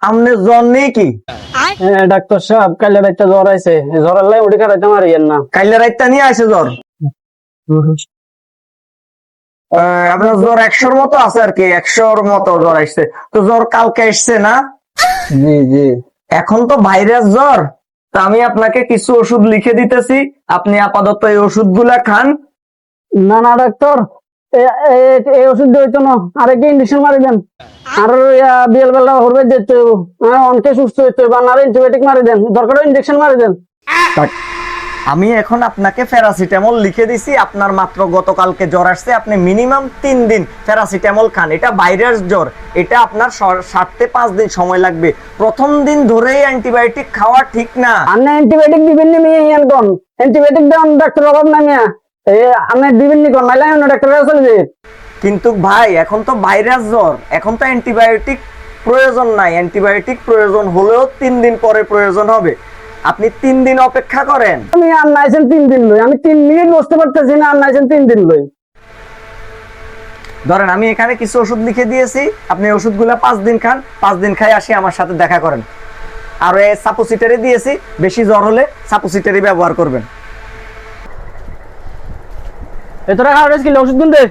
আমনে জ্বর নেই কি? ডাক্তার সাহেব কাইলে রাইতে জ্বর আইছে, জ্বরের লাই উঠে কাটাইতে মারিয়েন না। কাইলে রাইতা নিয়ে আসে জ্বর। আপনার জ্বর 100-র মতো আছে আর কি, 100-র মতো জ্বর আসছে। তো জ্বর কালকে আসছে না? জি জি। এখন তো ভাইরাস জ্বর। তা আমি আপনাকে কিছু ওষুধ লিখে দিতেছি, আপনি আপাতত এই ওষুধগুলা খান। না না ডাক্তার, এই ওষুধ হইতো না, আরেকটা ইঞ্জেকশন মারি দেন। আর বিয়েল বেলা হরবে যেতে অনেকে সুস্থ হইতে বা আর অ্যান্টিবায়োটিক মারি দেন, দরকার ইঞ্জেকশন মারি দেন। আমি এখন আপনাকে প্যারাসিটামল লিখে দিছি। আপনার মাত্র গতকালকে জ্বর আসছে, আপনি মিনিমাম 3 দিন প্যারাসিটামল খান। এটা ভাইরাস জ্বর, এটা আপনার সারতে 5 দিন সময় লাগবে। প্রথম দিন ধরেই অ্যান্টিবায়োটিক খাওয়া ঠিক না। আপনি অ্যান্টিবায়োটিক দিবেন নি মিয়া ইয়ান কোন অ্যান্টিবায়োটিক দেন ডাক্তার অভাব না মিয়া। আপনি দিবেন নি কোন নাইলে অন্য ডাক্তারের কাছে চলে যাবেন। কিন্তু ভাই এখন তো ভাইরাস জ্বর, এখন তো অ্যান্টিবায়োটিক প্রয়োজন নাই। অ্যান্টিবায়োটিক প্রয়োজন হলেও 3 দিন পরে প্রয়োজন হবে। আপনি 3 দিন অপেক্ষা করেন। আমি আর নাইছেন 3 দিন লই, আমি 3 মিনিট বসতে পারতেছি না, আর নাইছেন 3 দিন লই। ধরেন আমি এখানে কিছু ওষুধ লিখে দিয়েছি, আপনি ওষুধগুলা 5 দিন খান, 5 দিন খাই আসি আমার সাথে দেখা করেন। আর এই সাপোসিটরি দিয়েছি, বেশি জ্বর হলে সাপোসিটরি ব্যবহার করবেন। এতটা খাওয়া কি ওষুধ কিনতে